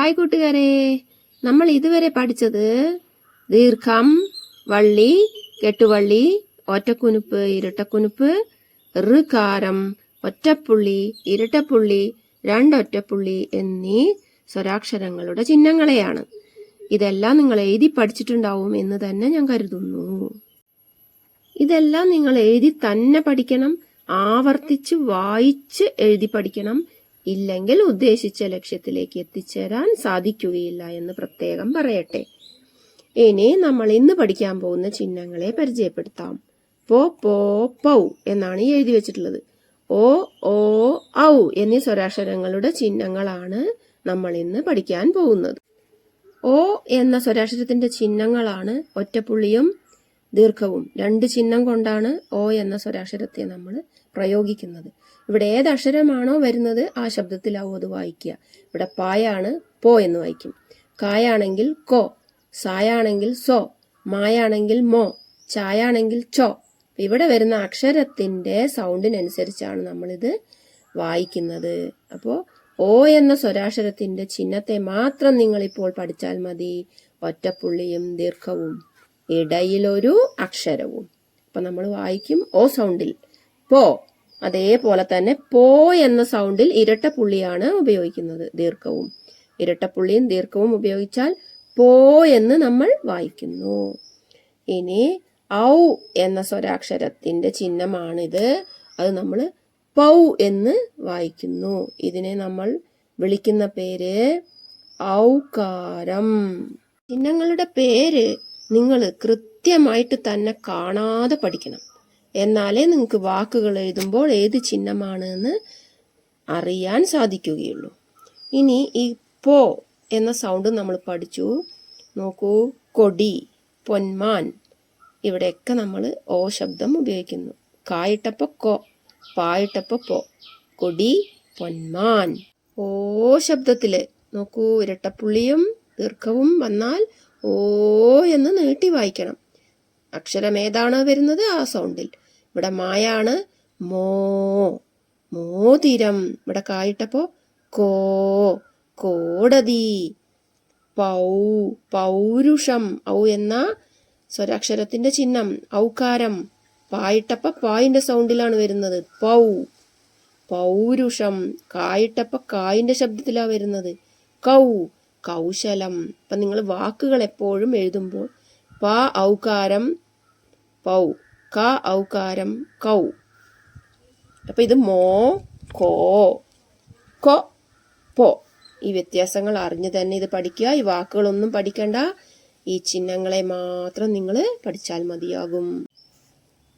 Hi കൂട്ടുകാരെ, നമ്മൾ ഇതുവരെ പഠിച്ചത് ദീർഘം, വള്ളി, കെട്ടുവള്ളി, ഒറ്റക്കുനുപ്പ്, ഇരട്ടക്കുനുപ്പ്, ഋകാരം, ഒറ്റപ്പുള്ളി, ഇരട്ടപ്പുള്ളി, രണ്ടൊറ്റപ്പുള്ളി എന്നീ സ്വരാക്ഷരങ്ങളുടെ ചിഹ്നങ്ങളെയാണ്. ഇതെല്ലാം നിങ്ങൾ എഴുതി പഠിച്ചിട്ടുണ്ടാവും എന്ന് തന്നെ ഞാൻ കരുതുന്നു. ഇതെല്ലാം നിങ്ങൾ എഴുതി തന്നെ പഠിക്കണം, ആവർത്തിച്ച് വായിച്ച് എഴുതി പഠിക്കണം. ഇല്ലെങ്കിൽ ഉദ്ദേശിച്ച ലക്ഷ്യത്തിലേക്ക് എത്തിച്ചേരാൻ സാധിക്കുകയില്ല എന്ന് പ്രത്യേകം പറയട്ടെ. ഇനി നമ്മൾ ഇന്ന് പഠിക്കാൻ പോകുന്ന ചിഹ്നങ്ങളെ പരിചയപ്പെടുത്താം. പോ, പോ, പൗ എന്നാണ് എഴുതി വെച്ചിട്ടുള്ളത്. ഓ, ഓ, ഔ എന്നീ സ്വരാക്ഷരങ്ങളുടെ ചിഹ്നങ്ങളാണ് നമ്മൾ ഇന്ന് പഠിക്കാൻ പോകുന്നത്. ഓ എന്ന സ്വരാക്ഷരത്തിന്റെ ചിഹ്നങ്ങളാണ് ഒറ്റപ്പുള്ളിയും ദീർഘവും. രണ്ട് ചിഹ്നം കൊണ്ടാണ് ഓ എന്ന സ്വരാക്ഷരത്തെ നമ്മൾ പ്രയോഗിക്കുന്നത്. ഇവിടെ ഏതക്ഷരമാണോ വരുന്നത് ആ ശബ്ദത്തിലാവും അത് വായിക്കുക. ഇവിടെ പായാണ് പോ എന്ന് വായിക്കും. കായാണെങ്കിൽ കോ, സായാണെങ്കിൽ സോ, മായാണെങ്കിൽ മോ, ചായാണെങ്കിൽ ചോ. ഇവിടെ വരുന്ന അക്ഷരത്തിന്റെ സൗണ്ടിനനുസരിച്ചാണ് നമ്മളിത് വായിക്കുന്നത്. അപ്പോൾ ഓ എന്ന സ്വരാക്ഷരത്തിന്റെ ചിഹ്നത്തെ മാത്രം നിങ്ങളിപ്പോൾ പഠിച്ചാൽ മതി. ഒറ്റപ്പുള്ളിയും ദീർഘവും ഇടയിലൊരു അക്ഷരവും. അപ്പൊ നമ്മൾ വായിക്കും ഓ സൗണ്ടിൽ പോ. അതേപോലെ തന്നെ പോ എന്ന സൗണ്ടിൽ ഇരട്ടപ്പുള്ളിയാണ് ഉപയോഗിക്കുന്നത്. ദീർഘവും ഇരട്ടപ്പുള്ളിയും ദീർഘവും ഉപയോഗിച്ചാൽ പോ എന്ന് നമ്മൾ വായിക്കുന്നു. ഇനി ഔ എന്ന സ്വരാക്ഷരത്തിന്റെ ചിഹ്നമാണിത്. അത് നമ്മൾ പൗ എന്ന് വായിക്കുന്നു. ഇതിനെ നമ്മൾ വിളിക്കുന്ന പേര് ഔകാരം. ചിഹ്നങ്ങളുടെ പേര് നിങ്ങൾ കൃത്യമായിട്ട് തന്നെ കാണാതെ പഠിക്കണം. എന്നാലേ നിങ്ങൾക്ക് വാക്കുകൾ എഴുതുമ്പോൾ ഏത് ചിഹ്നമാണ് എന്ന് അറിയാൻ സാധിക്കുകയുള്ളൂ. ഇനി ഈ പോ എന്ന സൗണ്ട് നമ്മൾ പഠിച്ചു. നോക്കൂ, കൊടി, പൊന്മാൻ, ഇവിടെയൊക്കെ നമ്മൾ ഓ ശബ്ദം ഉപയോഗിക്കുന്നു. കായിട്ടപ്പോ കോ, പായിട്ടപ്പോ പോ. കൊടി, പൊന്മാൻ. ഓ ശബ്ദത്തില് നോക്കൂ, ഇരട്ടപ്പുള്ളിയും ദീർഘവും വന്നാൽ ഓ എന്ന് നീട്ടി വായിക്കണം. അക്ഷരം ഏതാണോ വരുന്നത് ആ സൗണ്ടിൽ. ഇവിടെ മായാണ് മോ, മോതിരം. ഇവിടെ കായിട്ടപ്പോ കോ, കോടതി. പൗ, പൗരുഷം. ഔ എന്ന സ്വരാക്ഷരത്തിന്റെ ചിഹ്നം ഔകാരം. പായിട്ടപ്പ പായിന്റെ സൗണ്ടിലാണ് വരുന്നത്. പൗ, പൗരുഷം. കായിട്ടപ്പ കായിന്റെ ശബ്ദത്തിലാണ് വരുന്നത്. കൗ, കൗശലം. അപ്പൊ നിങ്ങൾ വാക്കുകൾ എപ്പോഴും എഴുതുമ്പോൾ പ ഔകാരം പൗ, ക ഔകാരം കൗ. അപ്പൊ ഇത് മോ, കോ, കൊ, പോ. ഈ വ്യത്യാസങ്ങൾ അറിഞ്ഞു തന്നെ ഇത് പഠിക്കുക. ഈ വാക്കുകളൊന്നും പഠിക്കണ്ട, ഈ ചിഹ്നങ്ങളെ മാത്രം നിങ്ങൾ പഠിച്ചാൽ മതിയാകും.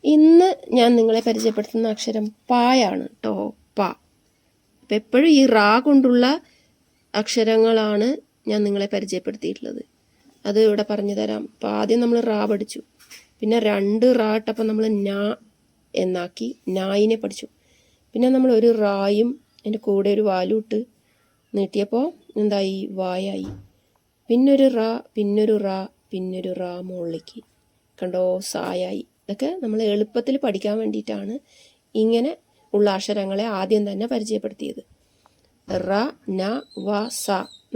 ഇന്ന് ഞാൻ നിങ്ങളെ പരിചയപ്പെടുത്തുന്ന അക്ഷരം പായാണ് കേട്ടോ. പ. അപ്പൊ എപ്പോഴും ഈ റാ കൊണ്ടുള്ള അക്ഷരങ്ങളാണ് ഞാൻ നിങ്ങളെ പരിചയപ്പെടുത്തിയിട്ടുള്ളത്. അത് ഇവിടെ പറഞ്ഞു തരാം. അപ്പം ആദ്യം നമ്മൾ റാ പഠിച്ചു, പിന്നെ രണ്ട് റാ ഇട്ടപ്പോൾ നമ്മൾ നാ എന്നാക്കി നായിനെ പഠിച്ചു. പിന്നെ നമ്മൾ ഒരു റായും അതിൻ്റെ കൂടെ ഒരു വാലും ഇട്ട് നീട്ടിയപ്പോൾ എന്തായി, വായായി. പിന്നൊരു റാ, പിന്നൊരു റാ, പിന്നൊരു റാ മുകളിലേക്ക് കണ്ടോ, സായായി. ഇതൊക്കെ നമ്മൾ എളുപ്പത്തിൽ പഠിക്കാൻ വേണ്ടിയിട്ടാണ് ഇങ്ങനെ ഉള്ള അക്ഷരങ്ങളെ ആദ്യം തന്നെ പരിചയപ്പെടുത്തിയത്. റ, ന, വ, സ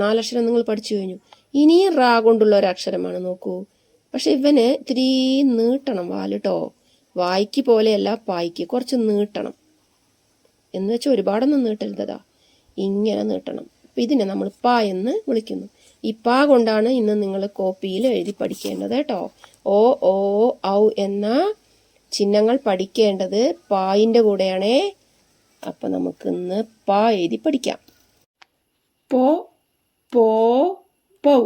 4 അക്ഷരം നിങ്ങൾ പഠിച്ചു കഴിഞ്ഞു. ഇനി റാ കൊണ്ടുള്ള ഒരു അക്ഷരമാണ്, നോക്കൂ. പക്ഷെ ഇവന് ഇത്തിരി നീട്ടണം വാലിട്ടോ. വായിക്ക് പോലെയല്ല, പായ്ക്ക് കുറച്ച് നീട്ടണം. എന്ന് വെച്ചാൽ ഒരുപാടൊന്നും നീട്ടരുതതാ, ഇങ്ങനെ നീട്ടണം. അപ്പം ഇതിനെ നമ്മൾ പ എന്ന് വിളിക്കുന്നു. ഈ പ കൊണ്ടാണ് ഇന്ന് നിങ്ങൾ കോപ്പിയിൽ എഴുതി പഠിക്കേണ്ടത് കേട്ടോ. ഓ, ഓ, ഔ എന്ന ചിഹ്നങ്ങൾ പഠിക്കേണ്ടത് പായിൻ്റെ കൂടെയാണേ. അപ്പം നമുക്കിന്ന് പ എഴുതി പഠിക്കാം. പോ, പോ, പൗ.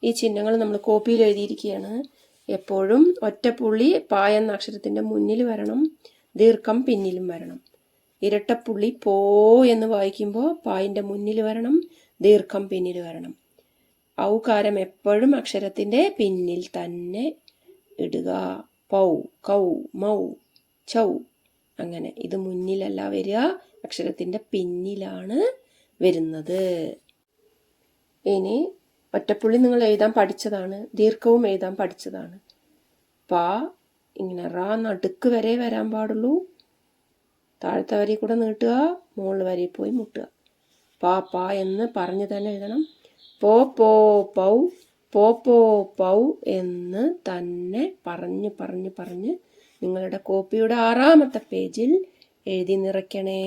ഈ ചിഹ്നങ്ങൾ നമ്മൾ കോപ്പിയിൽ എഴുതിയിരിക്കുകയാണ്. എപ്പോഴും ഒറ്റപ്പുള്ളി പ എന്ന അക്ഷരത്തിന്റെ മുന്നിൽ വരണം, ദീർഘം പിന്നിലും വരണം. ഇരട്ടപ്പുള്ളി പോ എന്ന് വായിക്കുമ്പോൾ പായിന്റെ മുന്നിൽ വരണം, ദീർഘം പിന്നിൽ വരണം. ഔകാരം എപ്പോഴും അക്ഷരത്തിന്റെ പിന്നിൽ തന്നെ ഇടുക. പൗ, കൗ, മൗ, ചൗ. അങ്ങനെ ഇത് മുന്നിലല്ല വരിക, അക്ഷരത്തിന്റെ പിന്നിലാണ് വരുന്നത്. ഇനി ഒറ്റപ്പുള്ളി നിങ്ങൾ എഴുതാൻ പഠിച്ചതാണ്, ദീർഘവും എഴുതാൻ പഠിച്ചതാണ്. പ ഇങ്ങനെ റാ നടുക്ക് വരെ വരാൻ പാടുള്ളൂ. താഴത്തെ വരി കൂടെ നീട്ടുക, മുകളിൽ വരി പോയി മുട്ടുക. പ പ എന്ന് പറഞ്ഞു തന്നെ എഴുതണം. പോ പോ പൗ, പോ പോ പൗ എന്ന് തന്നെ പറഞ്ഞ് നിങ്ങളുടെ കോപ്പിയുടെ 6-ാമത്തെ പേജിൽ എഴുതി നിറയ്ക്കണേ.